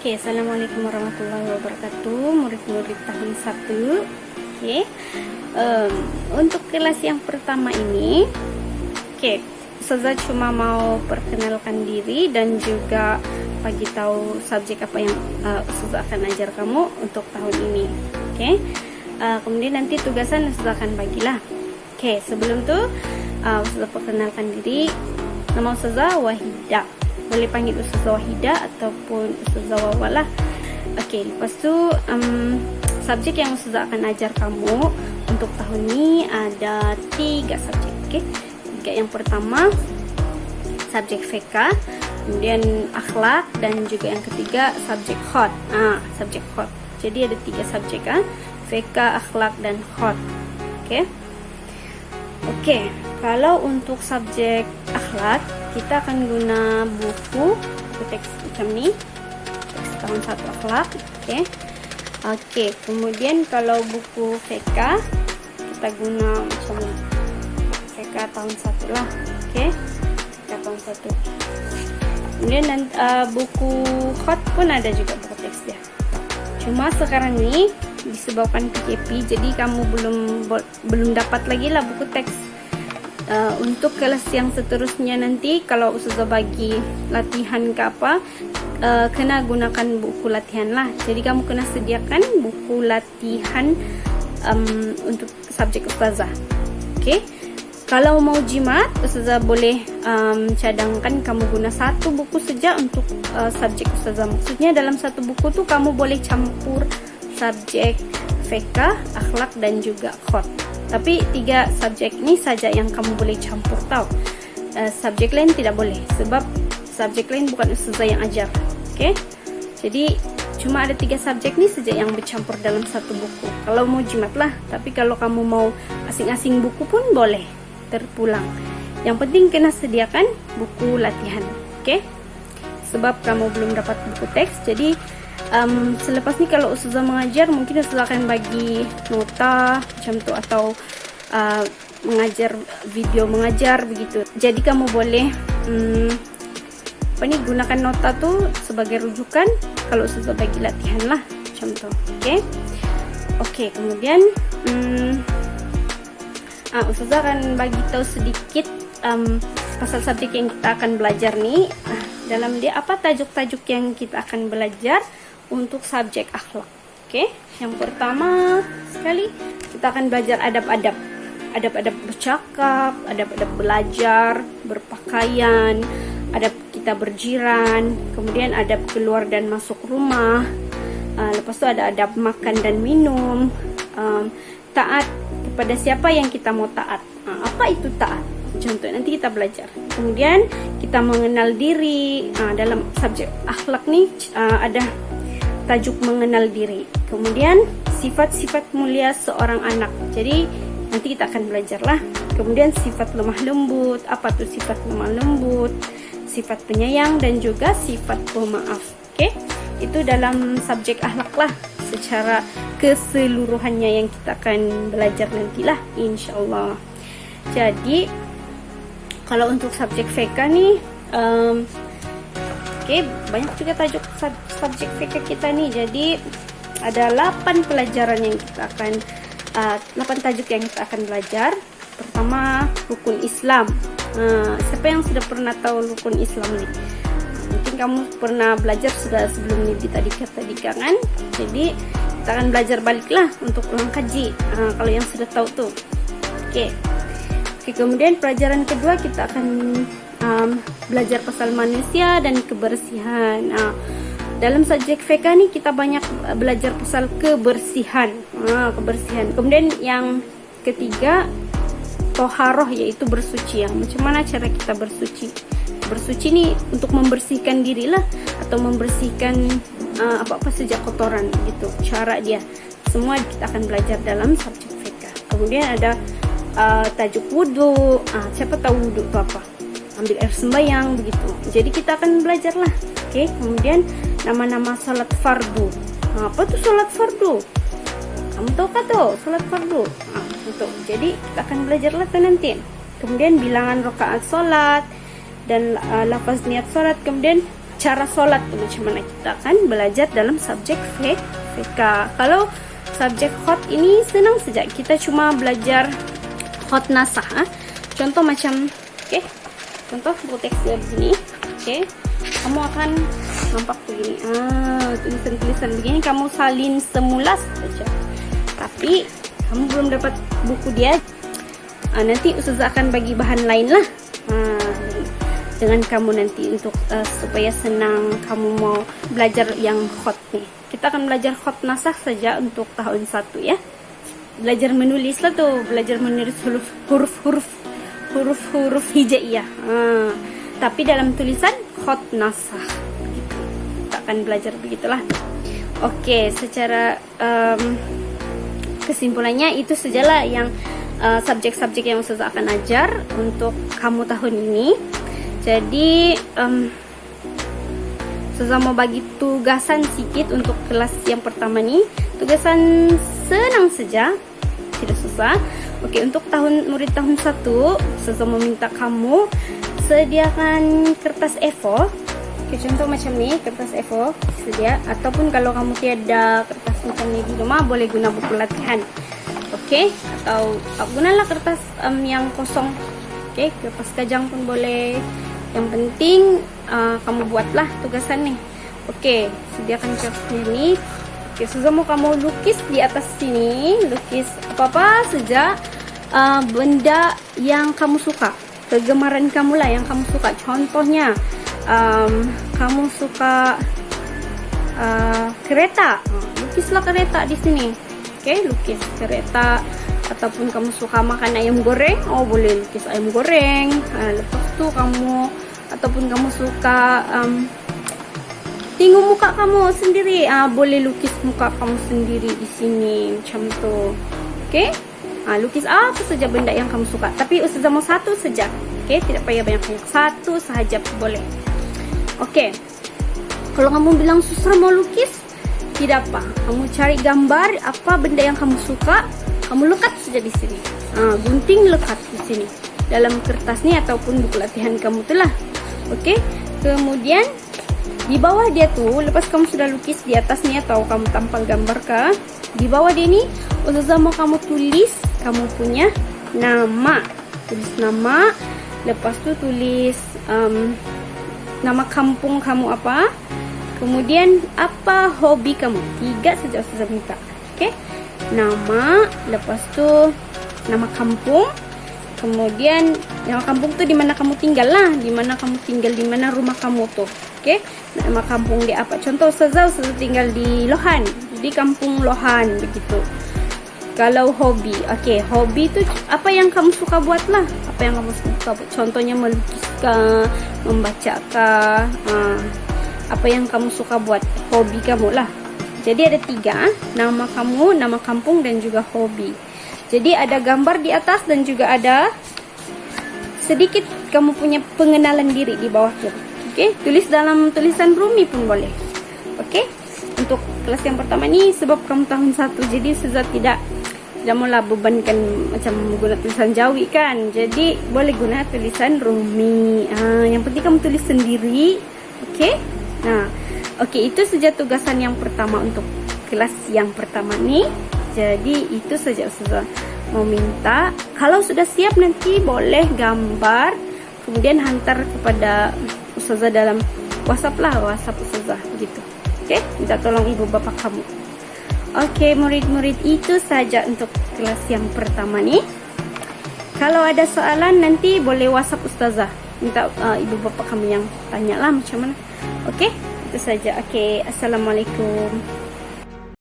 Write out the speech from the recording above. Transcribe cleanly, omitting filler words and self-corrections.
Oke, assalamualaikum warahmatullahi wabarakatuh, murid-murid tahun 1. Oke, untuk kelas yang pertama ini, Ustazah cuma mau perkenalkan diri dan juga bagi tahu subjek apa yang Ustazah akan ajar kamu untuk tahun ini. Kemudian nanti tugasan Ustazah akan bagilah. Sebelum itu Ustazah perkenalkan diri. Nama Ustazah Wahida. Boleh panggil Ustazah Wahida ataupun Ustazah Wawa lah. Lepas tu subjek yang Ustazah akan ajar kamu untuk tahun ini ada 3 subjek. Yang pertama subjek fiqh, kemudian akhlak, dan juga yang ketiga subjek khot. Subjek khot. Jadi ada 3 subjek, fiqh, akhlak, dan khot. Kalau untuk subjek akhlak, kita akan guna buku teks macam ni, teks tahun 1 akhlak. Kemudian kalau buku fiqh, kita guna macam fiqh tahun 1 lah. Fiqh tahun 1. Kemudian buku khot pun ada juga buku teks dia. Cuma sekarang ni disebabkan PKP, jadi kamu belum dapat lagi lah buku teks. Untuk kelas yang seterusnya nanti, kalau Ustazah bagi latihan ke apa, kena gunakan buku latihan lah. Jadi kamu kena sediakan buku latihan untuk subjek Ustazah. Kalau mau jimat, Ustazah boleh cadangkan kamu guna 1 buku saja untuk subjek Ustazah. Maksudnya dalam 1 buku tu kamu boleh campur subjek fiqh, akhlak, dan juga khot. Tapi 3 subjek ini saja yang kamu boleh campur tau. Subjek lain tidak boleh, sebab subjek lain bukan Ustazah yang ajar. Jadi cuma ada 3 subjek ini saja yang bercampur dalam 1 buku. Kalau mau jimat lah, tapi kalau kamu mau asing-asing buku pun boleh, terpulang. Yang penting kena sediakan buku latihan. Sebab kamu belum dapat buku teks, jadi selepas ni kalau Ustazah mengajar, mungkin Ustazah akan bagi nota macam tu, atau mengajar video mengajar begitu. Jadi kamu boleh gunakan nota tu sebagai rujukan kalau Ustazah bagi latihan lah macam tu. Kemudian Ustazah akan bagi tahu sedikit pasal subjek yang kita akan belajar ni. Dalam dia apa tajuk-tajuk yang kita akan belajar untuk subjek akhlak. Yang pertama sekali kita akan belajar adab-adab. Adab-adab bercakap, adab-adab belajar, berpakaian, adab kita berjiran, kemudian adab keluar dan masuk rumah. Lepas tu ada adab makan dan minum, taat kepada siapa yang kita mau taat. Apa itu taat? Contoh nanti kita belajar. Kemudian kita mengenal diri. Dalam subjek akhlak ni ada tajuk mengenal diri. Kemudian sifat-sifat mulia seorang anak. Jadi nanti kita akan belajar lah. Kemudian sifat lemah lembut. Apa tuh sifat lemah lembut? Sifat penyayang dan juga sifat pemaaf. Itu dalam subjek akhlak lah, secara keseluruhannya yang kita akan belajar nantilah, insyaallah. Jadi kalau untuk subjek fiqh ni, banyak juga tajuk subjek fiqh kita ni. Jadi ada 8 pelajaran yang kita akan 8 tajuk yang kita akan belajar. Pertama, rukun Islam. Siapa yang sudah pernah tahu rukun Islam ni? Mungkin kamu pernah belajar sudah sebelum ni di tadika kan? Jadi kita akan belajar baliklah untuk ulang kaji kalau yang sudah tahu tu. Kemudian pelajaran kedua kita akan belajar pasal manusia dan kebersihan. Dalam subjek fiqh ni kita banyak belajar pasal kebersihan. Kemudian yang ketiga toharoh, yaitu bersuci. Macam mana cara kita bersuci? Bersuci ni untuk membersihkan diri lah, atau membersihkan apa-apa saja kotoran gitu. Cara dia semua kita akan belajar dalam subjek fiqh. Kemudian ada tajuk wudu. Siapa tahu wudu itu apa? Ambil air sembahyang begitu. Jadi kita akan belajar lah. Kemudian nama-nama salat fardu. Apa tuh salat fardu? Kamu tahu kah tuh salat fardu? Betul. Jadi kita akan belajar lah tuh nanti. Kemudian bilangan rakaat salat dan lafaz niat salat. Kemudian cara sholat tuh macam mana, kita akan belajar dalam subjek FK. Kalau subjek khot ini senang saja, kita cuma belajar khot nasah. Contoh macam, oke, contoh buku teks di sini, oke, kamu akan nampak begini, tulisan-tulisan begini kamu salin semula saja. Tapi kamu belum dapat buku dia, nanti ustazah akan bagi bahan lain lah dengan kamu nanti untuk supaya senang kamu mau belajar yang khot nih. Kita akan belajar khot nasah saja untuk tahun 1 ya. Belajar menulis lah tuh, belajar menulis huruf hijaiyah. Tapi dalam tulisan khot nasah. Gitu. Kita akan belajar begitulah. Oke, secara kesimpulannya itu sajalah yang subjek-subjek yang ustazah akan ajar untuk kamu tahun ini. Jadi ustazah mau bagi tugasan sedikit untuk kelas yang pertama nih. Tugasan senang saja, tidak susah. Oke, untuk murid tahun 1, ustazah mau minta kamu sediakan kertas A4. Oke, contoh macam nih, kertas A4 sedia. Ataupun kalau kamu tiada kertas macam ini di rumah, boleh guna buku latihan. Oke, atau gunalah kertas yang kosong. Oke, kertas kajang pun boleh. Yang penting kamu buatlah tugasan nih. Oke, sediakan kertas ini. Oke, sudah mau kamu lukis di atas sini, lukis apa-apa saja benda yang kamu suka, kegemaran kamu lah yang kamu suka. Contohnya kamu suka kereta, lukislah kereta di sini. Oke, lukis kereta. Ataupun kamu suka makan ayam goreng, boleh lukis ayam goreng. Lepas tu ataupun kamu suka tengok muka kamu sendiri, boleh lukis muka kamu sendiri di sini macam tu. Oke, lukis apa saja benda yang kamu suka. Tapi ustazah mau satu saja. Oke, tidak payah banyak-banyak, satu sahaja boleh. Oke, kalau kamu bilang susah mau lukis, tidak apa. Kamu cari gambar apa benda yang kamu suka, kamu lekat saja di sini. Gunting lekat di sini dalam kertas ni ataupun buku latihan kamu tu lah. Oke, kemudian di bawah dia tuh, lepas kamu sudah lukis di atasnya atau kamu tampal gambar kah, di bawah dia ni ustazah mau kamu tulis kamu punya nama. Tulis nama, lepas tu tulis nama kampung kamu apa, kemudian apa hobi kamu. 3 saja ustazah minta. Oke, nama, lepas tu nama kampung, kemudian nama kampung tu di mana kamu tinggal lah, di mana kamu tinggal, di mana rumah kamu tuh. Oke, nama kampung dia apa. Contoh ustazah tinggal di Lohan, di kampung Lohan begitu. Kalau hobi, oke, hobi tu apa yang kamu suka buat lah, apa yang kamu suka buat. Contohnya melukis kah, membaca kah, apa yang kamu suka buat, hobi kamu lah. Jadi ada 3, nama kamu, nama kampung, dan juga hobi. Jadi ada gambar di atas dan juga ada sedikit kamu punya pengenalan diri di bawah tu. Oke, tulis dalam tulisan Rumi pun boleh. Oke, untuk kelas yang pertama ni sebab kamu tahun 1, jadi ustazah tidak maulah bebankan macam guna tulisan Jawi kan. Jadi boleh guna tulisan Rumi. Yang penting kamu tulis sendiri. Oke. Oke, itu saja tugasan yang pertama untuk kelas yang pertama nih. Jadi itu saja ustazah mau minta. Kalau sudah siap nanti boleh gambar, kemudian hantar kepada ustazah dalam WhatsApp lah, WhatsApp ustazah gitu. Oke, minta tolong ibu bapak kamu. Oke, murid-murid, itu saja untuk kelas yang pertama nih. Kalau ada soalan nanti boleh WhatsApp ustazah. Minta ibu bapak kamu yang tanya lah macam mana. Oke, itu saja. Oke, assalamualaikum.